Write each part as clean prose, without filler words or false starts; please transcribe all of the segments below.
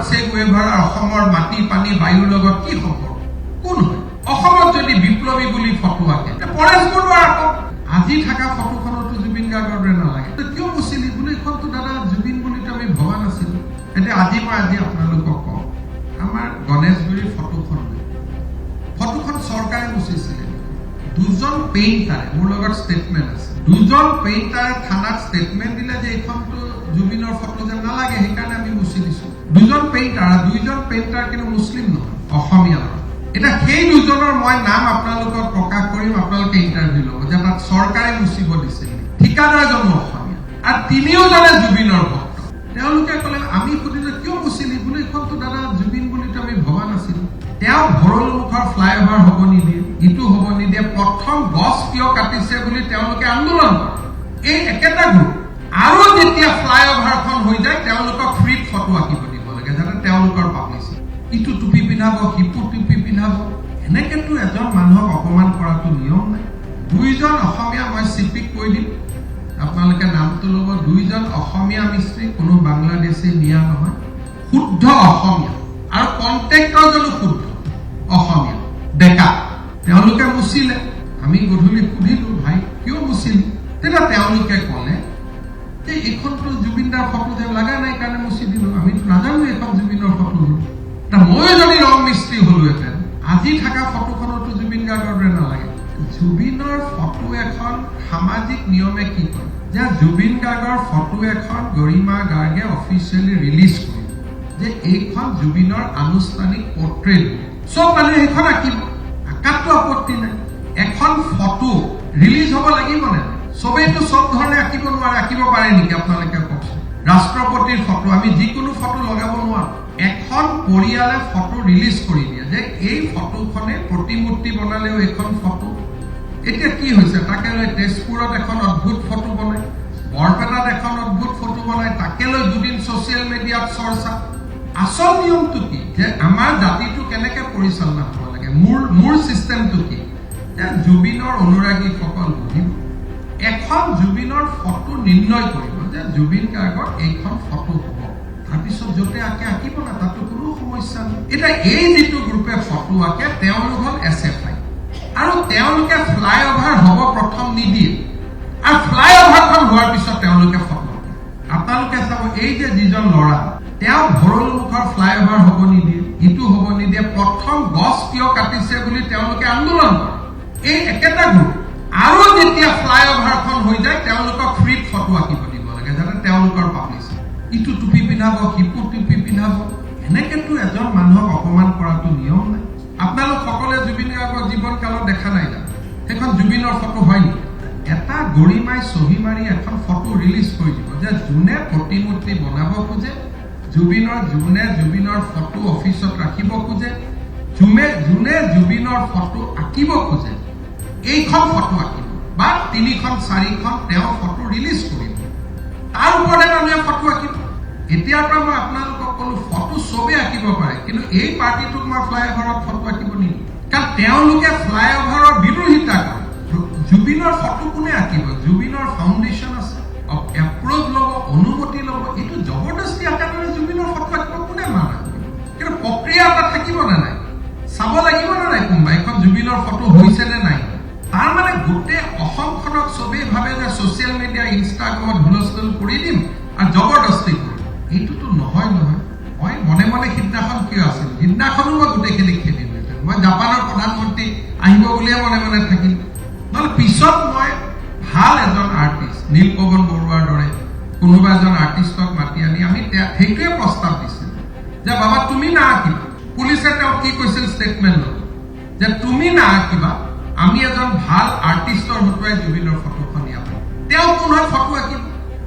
চে গুয়েভাৰা অসমৰ মাটি পানী বায়ুৰ লগত কি সম্পৰ্ক কোন হয় অসমত যদি বিপ্লৱী বুলি ফটো আঁকে পৰেশ বৰুৱাৰ আকৌ আজি থকা ফটোখনতো জুবিন গাৰ্গৰ দৰে নালাগে কিয় মুচিলি বুলি এইখনতো দাদা জুবিন বুলিতো আমি ভবা নাছিলো এতিয়া আজি আপোনালোকক কওঁ আমাৰ গণেশগুৰিৰ ফটোখন চৰকাৰে মুচিছিলে দুজন পেইণ্টাৰে মোৰ লগত ষ্টেটমেণ্ট আছে দুজন পেইণ্টাৰে থানাত ষ্টেটমেণ্ট দিলে যে এইখনতো জুবিনৰ ফটো যেন নালাগে সেইকাৰণে আমি মুচি দিছো দুজন পেইণ্টাৰ কিন্তু মুছলিম নহয় অসমীয়া এতিয়া সেই দুজনৰ মই নাম আপোনালোকক প্ৰকাশ কৰিম আপোনালোকে ইণ্টাৰভিউ ল'ব যে তাত চৰকাৰে মুচিব দিছিল ঠিকাদাৰজন অসমীয়া আৰু তিনিওজনে জুবিনৰ ভক্ত তেওঁলোকে ক'লে আমি সুধিলো কিয় মুচিলি বুলি এইখনতো দাদা জুবিন বুলিতো আমি ভবা নাছিলো তেওঁ ভৰলুমুখৰ ফ্লাইঅভাৰ হ'ব নিদিয়ে ইটো হ'ব নিদিয়ে প্ৰথম গছ কিয় কাটিছে বুলি তেওঁলোকে আন্দোলন কৰে এই একেটা গ্ৰুপ আৰু যেতিয়া ফ্লাইঅভাৰখন হৈ যায় তেওঁলোকক ফ্ৰীত ফটো আঁকিব দিব লাগে যাতে তেওঁলোকৰ পাব্লিচিটি ইটো টুপি পিন্ধাব সিটো টুপি পিন্ধাব এনেকেতো এজন মানুহক অপমান কৰাটো নিয়ম নাই দুইজন অসমীয়া মই চিপিক কৈ দিম আপোনালোকে নামটো ল'ব দুইজন অসমীয়া মিস্ত্ৰী কোনো বাংলাদেশী মিয়া নহয় শুদ্ধ অসমীয়া আৰু কণ্টেক্টৰজনো শুদ্ধ অসমীয়া ডেকা তেওঁলোকে মুচিলে আমি গধূলি সুধিলো ভাই কিয় মুচিলি তেতিয়া তেওঁলোকে ক'লে যে এইখনতো জুবিনদাৰ ফটো যে লগা নাই কাৰণে মুচি দিলো আমিতো নাজানো এইখন জুবিনৰ ফটো মই যদি ৰং মিস্ত্ৰী হলোহেঁতেন আজি থকা ফটোখনতো জুবিন গাৰ্গৰ দৰে নালাগে জুবিনৰ ফটো এখন সামাজিক নিয়মে কি কয় যে জুবিন গাৰ্গৰ ফটো এখন গৰিমা গাৰ্গে অফিচিয়েলি ৰিলিজ কৰিব যে এইখন জুবিনৰ আনুষ্ঠানিক পৰ্ট্ৰেট চব মানুহে সেইখন আঁকিব আঁকাতটো আপত্তি নাই এখন ফটো ৰিলিজ হ'ব লাগিব নে চবেইতো চব ধৰণে আঁকিব নোৱাৰে আঁকিব পাৰে নেকি আপোনালোকে কওকচোন ৰাষ্ট্ৰপতিৰ ফটো আমি যিকোনো ফটো লগাব নোৱাৰো এখন পৰিয়ালে ফটো ৰিলিজ কৰি দিয়ে যে এই ফটোখনে প্ৰতিমূৰ্তি বনালেও এখন ফটো এতিয়া কি হৈছে তাকে লৈ তেজপুৰত এখন অদ্ভুত ফটো বনায় বৰপেটাত এখন অদ্ভুত ফটো বনায় তাকে লৈ দুদিন ছচিয়েল মিডিয়াত চৰ্চা আচল নিয়মটো কি যে আমাৰ জাতিটো কেনেকে পৰিচালনা হ'ব লাগে মোৰ চিষ্টেমটো কি যে জুবিনৰ অনুৰাগীসকল বহিব এখন জুবিনৰ ফটো নিৰ্ণয় কৰিব যে জুবিন গাৰ্গৰ এইখন ফটো হ'ব তাৰপিছত য'তে আঁকিব না তাতো কোনো সমস্যা নাই এতিয়া এই যিটো গ্ৰুপে ফটো আঁকে তেওঁলোক হ'ল SFI আৰু তেওঁলোকে ফ্লাইঅভাৰ হ'ব প্ৰথম নিদিয়ে আৰু ফ্লাইঅভাৰখন হোৱাৰ পিছত তেওঁলোকে ফটো আঁকে আপোনালোকে চাব এই যে যিজন ল'ৰা তেওঁ ভৰলুমুখৰ ফ্লাইঅভাৰ হ'ব নিদিয়ে ইটো হ'ব নিদিয়ে প্ৰথম গছ কিয় কাটিছে বুলি তেওঁলোকে আন্দোলন কৰে এই একেটা গ্ৰুপ আৰু যেতিয়া ফ্লাইঅভাৰখন হৈ যায় তেওঁলোকক ফ্ৰীত ফটো আঁকিব দিব লাগে যাতে তেওঁলোকৰ পাব্লিচিটি ইটো টুপি পিন্ধাব সিটো টুপি পিন্ধাব এনেকেতো এজন মানুহক অপমান কৰাটো নিয়ম নাই আপোনালোক সকলোৱে জুবিন গাৰ্গৰ জীৱন কালত দেখা নাই জানো সেইখন জুবিনৰ ফটো হয় নেকি এটা গৰিমাই চহী মাৰি এখন ফটো ৰিলিজ কৰি দিব যে যোনে প্ৰতিমূৰ্তি বনাব খোজে যোনে জুবিনৰ ফটো অফিচত ৰাখিব খোজে যোনে জুবিনৰ ফটো আঁকিব খোজে এইখন ফটো আঁকিব বা 3খন 4খন তেওঁ ফটো ৰিলিজ কৰিব তাৰ ওপৰতে মানুহে ফটো আঁকিব এতিয়াৰ পৰা মই আপোনালোকক ক'লো ফটো চবেই আঁকিব পাৰে কিন্তু এই পাৰ্টিটোক মই ফ্লাইঅভাৰত ফটো আঁকিব নিদিওঁ কাৰণ তেওঁলোকে ফ্লাইঅভাৰৰ বিৰোধিতা কৰে জুবিনৰ ফটো কোনে আঁকিব জুবিনৰ ফাউণ্ডেশ্যন আছে এপ্ৰোভ ল'ব অনুমতি ল'ব এইটো জবৰদস্তি আকাৰে জুবিনৰ ফটো আঁকিব কোনে মানা কিন্তু প্ৰক্ৰিয়া এটা থাকিব নে নাই চাব লাগিব নে নাই কোনোবা এখন জুবিনৰ ফটো হৈছে নে নাই তাৰ মানে গোটেই অসমখনক চবেই ভাবে যে ছচিয়েল মিডিয়া ইনষ্টাগ্ৰামত হুলস্থুল কৰি দিম আৰু জবৰদস্তি কৰিম এইটোতো নহয় মই মনে মনে সিদিনাখন কিয় আছিল সিদিনাখনো মই গোটেইখিনি খেলি দিলোঁ মই জাপানৰ প্ৰধানমন্ত্ৰী আহিব বুলিয়ে মনে মনে থাকিল নহ'লে পিছত মই ভাল এজন আৰ্টিষ্ট নীলপৱন বৰুৱাৰ দৰে কোনোবা এজন আৰ্টিষ্টক মাতি আনি আমি সেইটোৱে প্ৰস্তাৱ দিছিলোঁ যে বাবা তুমি নাআঁকিবা পুলিচে তেওঁক কি কৈছিল ষ্টেটমেণ্ট ল'ব যে তুমি নাআঁকিবা আমি এজন ভাল আৰ্টিষ্টৰ হতুৱাই জুবিনৰ ফটোখন ইয়াত তেওঁ কোন হয় ফটো আঁকিব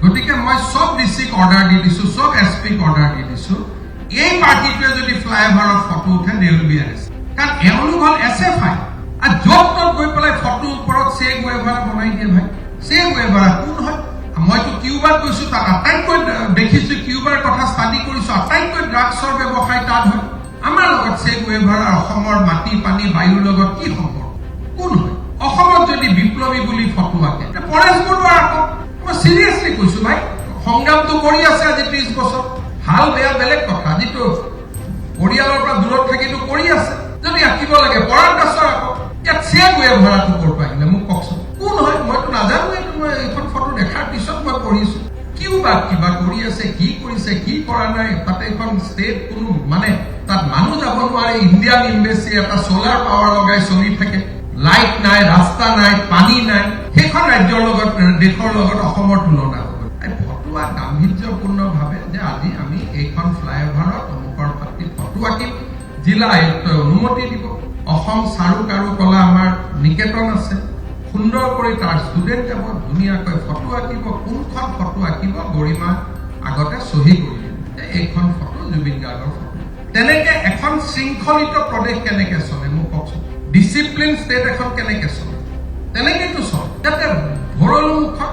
গতিকে মই সব ডিচিক অৰ্ডাৰ দি দিছোঁ সব SPক অৰ্ডাৰ দি দিছোঁ এই পাৰ্টিটোৱে যদি ফ্লাইঅভাৰত ফটো উঠে they will be arrested কাৰণ এওঁলোক হ'ল SFI আৰু য'ত ত'ত গৈ পেলাই ফটোৰ ওপৰত চে গুয়েভাৰা বনাই দিয়ে ভাই চে গুয়েভাৰা কোন হয় মইতো কিউবাত গৈছোঁ তাত আটাইতকৈ দেখিছোঁ কিউবাৰ কথা ষ্টাডি কৰিছোঁ আটাইতকৈ ড্ৰাগছৰ ব্যৱসায় তাত হয় আমাৰ লগত চে গুয়েভাৰা অসমৰ মাটি পানী বায়ুৰ লগত কি সম্পৰ্ক কোন হয় অসমত যদি বিপ্লৱী বুলি ফটো আঁকে পৰেশ বৰুৱাৰ আকৌ মই চিৰিয়াছলি কৈছোঁ ভাই সংগ্ৰামটো কৰি আছে আজি 30 বছৰ ভাল বেয়া বেলেগ কথা যিটো পৰিয়ালৰ পৰা দূৰত থাকিটো কৰি আছে যদি আঁকিব লাগে পৰাগ দাসৰ আকৌ ইয়াত চিয়া গৈয়ে ভৰাটো ক'ৰ পৰা আহিলে মোক কওকচোন কোন হয় মইতো নাজানো এইটো মই এইখন ফটো দেখাৰ পিছত মই পঢ়িছো কিবা কৰি আছে কি কৰিছে কি কৰা নাই তাতে এখন ষ্টেট কোনো মানে তাত মানুহ যাব নোৱাৰে ইণ্ডিয়ান এম্বেচি এটা সোলাৰ পাৱাৰ লগাই চলি থাকে লাইট নাই ৰাস্তা নাই পানী নাই সেইখন ৰাজ্যৰ লগত দেশৰ লগত অসমৰ তুলনা হ'ব ফটোৱা গাম্ভীৰ্যপূৰ্ণভাৱে যে আজি আমি এইখন ফ্লাইঅভাৰত অমুকৰ পাতিত ফটো আঁকিম জিলা আয়ুক্তই অনুমতি দিব অসম চাৰু কাৰুকলা আমাৰ নিকেতন আছে সুন্দৰ কৰি তাৰ ষ্টুডেণ্ট যাব ধুনীয়াকৈ ফটো আঁকিব কোনখন ফটো আঁকিব গৰিমা আগতে চহী কৰি এইখন ফটো জুবিন গাৰ্গৰ ফটো তেনেকে এখন শৃংখলিত প্ৰদেশ কেনেকে চলে মোক কওকচোন ডিচিপ্লিন ষ্টেট এখন কেনেকে চলে তেনেকেতো চলে যাতে ভৰলুমুখত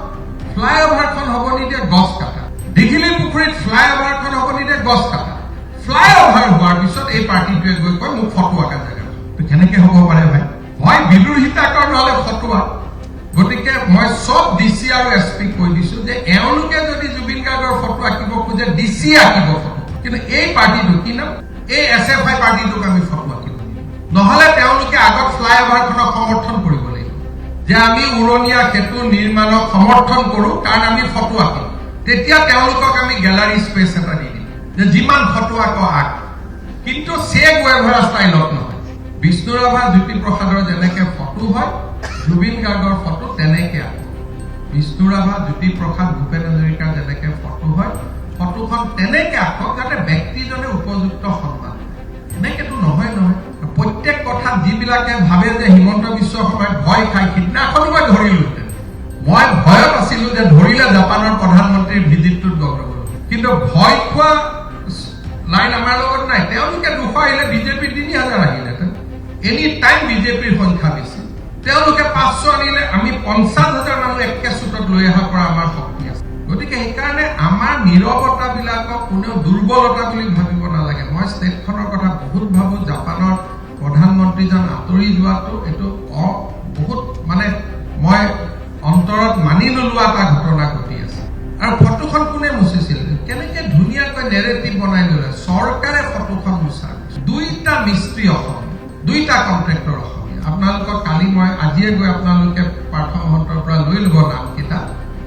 ফ্লাইঅভাৰখন হ'ব নিদিয়ে গছ কাটা দীঘিলী পুখুৰীত ফ্লাইঅভাৰখন হ'ব নিদিয়ে গছ কাটা ফ্লাইঅভাৰ হোৱাৰ পিছত এই পাৰ্টিটোৱে গৈ কয় মোক ফটো আঁকা জেগা কেনেকে হ'ব পাৰে ভাই মই বিদ্ৰোহিতাকৰ নহলে ফটোৱা গতিকে মই সব ডিচি আৰু এছপি কৈ দিছো যে এওঁলোকে যদি জুবিন গাৰ্গৰ ফটো আঁকিব খোজে ডিচি আঁকিব ফটো কিন্তু এই পাৰ্টিটো কি নাম এই এছএফআই পাৰ্টিটোক আমি ফটো আঁকিব নহলে তেওঁলোকে আগত ফ্লাইঅভাৰখনক সমৰ্থন কৰিব লাগিব যে আমি উৰণীয়া সেতু নিৰ্মাণক সমৰ্থন কৰো কাৰণ আমি ফটো আঁকিম তেতিয়া তেওঁলোকক আমি গেলাৰী স্পেচ এটা দি দিম যে যিমান ফটো আঁক কিন্তু সে গোৱেভৰা ষ্টাইলত নহয় বিষ্ণুৰাভা জ্যোতিপ্ৰসাদৰ যেনেকে ফটো হয় জুবিন গাৰ্গৰ ফটো তেনেকে আঁকো বিষ্ণুৰাভা জ্যোতিপ্ৰসাদ ভূপেন হাজৰিকাৰ যেনেকে ফটো হয় ফটোখন তেনেকে আঁকক যাতে ব্যক্তিজনে উপযুক্ত সন্মান এনেকেতো নহয় প্ৰত্যেক কথাত যিবিলাকে ভাবে যে হিমন্ত বিশ্ব শৰ্মাই ভয় খাই সিদিনাখন মই ধৰিলোহেঁতেন মই ভয়ত আছিলো যে ধৰিলে জাপানৰ প্ৰধানমন্ত্ৰীৰ ভিজিটটোত গণ্ডগোল কিন্তু ভয় খোৱা লাইন আমাৰ লগত নাই তেওঁলোকে 200 আহিলে বিজেপিৰ 3000 আহিলেহেঁতেন এনি টাইম বিজেপিৰ সংখ্যা বেছি তেওঁলোকে 500 আনিলে আমি 50,000 মানুহ একে চুটত লৈ অহাৰ পৰা আমাৰ শক্তি আছে গতিকে সেইকাৰণে আমাৰ নীৰৱতা বিলাকক কোনেও দুৰ্বলতা বুলি ভাবিব নালাগে মই ষ্টেটখনৰ কথা বহুত ভাবো জাপানৰ প্ৰধানমন্ত্ৰীজন আঁতৰি যোৱাটো এইটো বহুত মানে মই অন্তৰত মানি নোলোৱা এটা ঘটনা ঘটি আছে আৰু ফটোখন কোনে মুচিছিল কেনেকে ধুনীয়াকৈ নেৰেটিভ বনাই ললে চৰকাৰে ফটোখন মুচাৰ দুইটা মিস্ত্ৰী অসমীয়া দুইটা কন্ট্ৰেক্টৰ অসমীয়া আপোনালোকক কালি মই আজিয়ে গৈ আপোনালোকে পাৰ্থ মহন্তৰ পৰা লৈ ল'ব নামকেইটা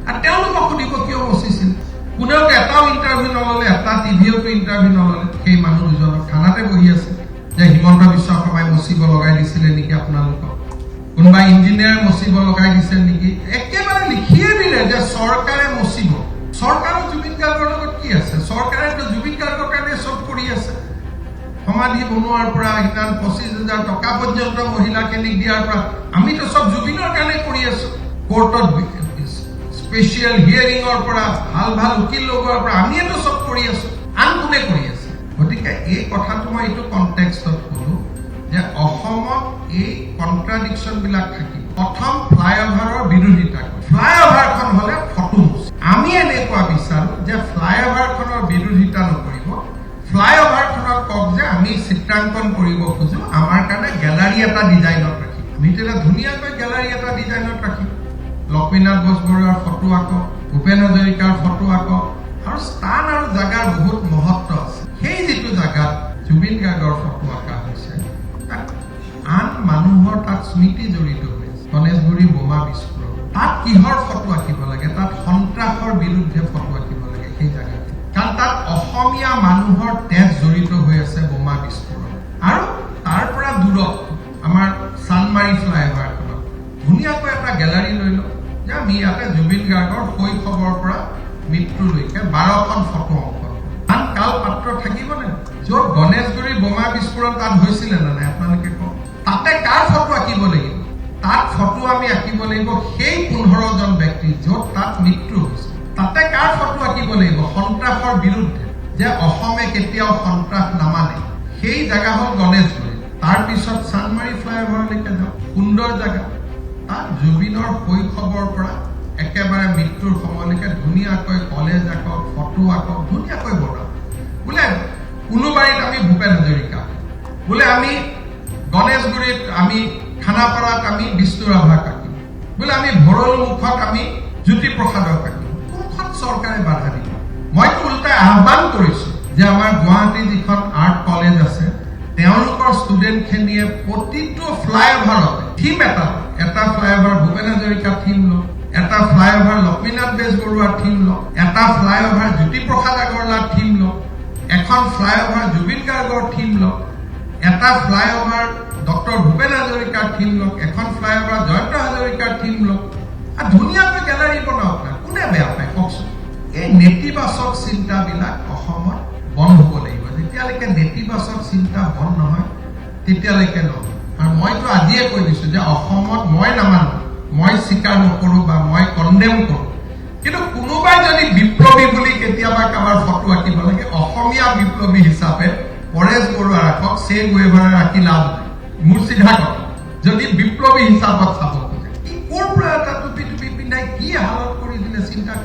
আৰু তেওঁলোকক সুধিব কিয় মুচিছিল কোনেও এটাও ইণ্টাৰভিউ নললে এটা টিভিওতো ইণ্টাৰভিউ নললে সেই মানুহ দুজনৰ খানাতে বহি আছে যে হিমন্ত বিশ্ব শৰ্মাই মচিব লগাই দিছিলে নেকি আপোনালোকক কোনোবা ইঞ্জিনিয়াৰ মচিব লগাই দিছে নেকি একেবাৰে লিখিয়ে দিলে যে চৰকাৰে মচিব চৰকাৰৰ জুবিন গাৰ্গৰ লগত কি আছে চৰকাৰেতো জুবিন গাৰ্গৰ কাৰণে চব কৰি আছে সমাধি বনোৱাৰ পৰা ইমান 25,000 টকা পৰ্যন্ত মহিলাখিনিক দিয়াৰ পৰা আমিতো চব জুবিনৰ কাৰণে কৰি আছো কোৰ্টত স্পেচিয়েল হিয়াৰিঙৰ পৰা ভাল উকিল লগোৱাৰ পৰা আমিয়েতো চব কৰি আছো আন কোনে কৰি আছে গতিকে এই কথাটো মই এইটো কনটেক্সটত কলো যে অসমত এই কন্ট্ৰাডিকশ্যন বিলাক থাকিব প্ৰথম ফ্লাইঅভাৰৰ বিৰোধিতা ফ্লাইঅভাৰখন হলে ফটো আমি এনেকুৱা বিচাৰো যে ফ্লাইঅভাৰখনৰ বিৰোধিতা নকৰিব ফ্লাইঅভাৰখনৰ কওক যে আমি চিত্ৰাংকন কৰিব খোজো আমাৰ কাৰণে গেলাৰী এটা ডিজাইনত ৰাখিম আমি তেতিয়া ধুনীয়াকৈ গেলাৰী এটা ডিজাইনত ৰাখিম লক্ষ্মীনাথ বেজবৰুৱাৰ ফটো আঁকক ভূপেন হাজৰিকাৰ ফটো আঁকক আৰু স্থান আৰু জাগাৰ বহুত মহত্ব আছে সেই যিটো জাগাত জুবিন গাৰ্গৰ ফটো আঁকা হৈছে আন মানুহৰ তাত স্মৃতি জড়িত হৈ আছে গণেশগুৰি বোমা বিস্ফোৰণ তাত কিহৰ ফটো আঁকিব লাগে তাত সন্ত্ৰাসৰ বিৰুদ্ধে ফটো আঁকিব লাগে সেই জাগাত কাৰণ তাত অসমীয়া মানুহৰ তেজ জড়িত হৈ আছে বোমা বিস্ফোৰণ আৰু তাৰ পৰা দূৰত আমাৰ চানমাৰী ফ্লাইঅভাৰখনত ধুনীয়াকৈ এটা গেলাৰী লৈ লওঁ যে আমি ইয়াতে জুবিন গাৰ্গৰ শৈশৱৰ পৰা মৃত্যুলৈকে 12খন ফটো অংকন আন কাল পাত্ৰ থাকিবনে য'ত গণেশগুৰিৰ বোমা বিস্ফোৰণ তাত হৈছিলে নে নাই আপোনালোকে কওক তাতে কাৰ ফটো আঁকিব লাগিব তাত ফটো আমি আঁকিব লাগিব সেই 15জন ব্যক্তি য'ত তাত মৃত্যু হৈছে তাতে কাৰ ফটো আঁকিব লাগিব সন্ত্ৰাসৰ বিৰুদ্ধে যে অসমে কেতিয়াও সন্ত্ৰাস নামানে সেই জাগা হ'ল গণেশগুৰি তাৰ পিছত চানমাৰী ফ্লাইঅভাৰলৈকে যাওক সুন্দৰ জাগা তাত জুবিনৰ শৈশৱৰ পৰা একেবাৰে মৃত্যুৰ সময়লৈকে ধুনীয়াকৈ কলেজ আঁকক ফটো আঁকক ধুনীয়াকৈ বনাওক বোলে কোনোবাৰীত আমি ভূপেন হাজৰিকা বোলে আমি গণেশগুৰিত আমি খানাপাৰাত আমি বিষ্ণুৰাভাক আঁকিম বোলে আমি ভৰলুমুখত আমি জ্যোতিপ্ৰসাদক আঁকিম কোনখন চৰকাৰে বাধা দিব মইতো ওলোটাই আহ্বান কৰিছো যে আমাৰ গুৱাহাটী যিখন আৰ্ট কলেজ আছে তেওঁলোকৰ ষ্টুডেণ্টখিনিয়ে প্ৰতিটো ফ্লাইঅভাৰত থিম এটা ফ্লাইঅভাৰ ভূপেন হাজৰিকা থিম লওক, এটা ফ্লাইঅভাৰ লক্ষ্মীনাথ বেজবৰুৱাৰ থিম লওক, এটা ফ্লাইঅভাৰ জ্যোতিপ্ৰসাদ আগৰৱালাৰ থিম লওক, এখন ফ্লাইঅভাৰ জুবিন গাৰ্গৰ থিম লওক, এটা ফ্লাইঅভাৰ ডক্টৰ ভূপেন হাজৰিকাৰ থিম লওক, এখন ফ্লাইঅভাৰ জয়ন্ত হাজৰিকাৰ থিম লওক, আৰু ধুনীয়াকৈ গেলাৰী বনাওক না, কোনে বেয়া পায় কওকচোন। এই নেতিবাচক চিন্তাবিলাক অসমত বন্ধ হ'ব লাগিব। যেতিয়ালৈকে নেতিবাচক চিন্তা বন্ধ নহয় তেতিয়ালৈকে নহয়। আৰু মইতো আজিয়ে কৈ দিছো যে অসমত মই নামানো, মই স্বীকাৰ নকৰো বা মই কণ্ডেম কৰো, কিন্তু কোনোবাই যদি বিপ্লৱী বুলি কেতিয়াবা কাৰোবাৰ ফটো আঁকিব লাগে, অসমীয়া বিপ্লৱী হিচাপে পৰেশ বৰুৱা ৰাখক, চে গুৱেভাৰা ৰাখি লাভ নাই। মোৰ চিধা কথা, যদি বিপ্লৱী হিচাপত চাব খোজে, ই ক'ৰ পৰা এটা টুপি পিন্ধাই কি হালত কৰি দিলে চিন্তা কৰক।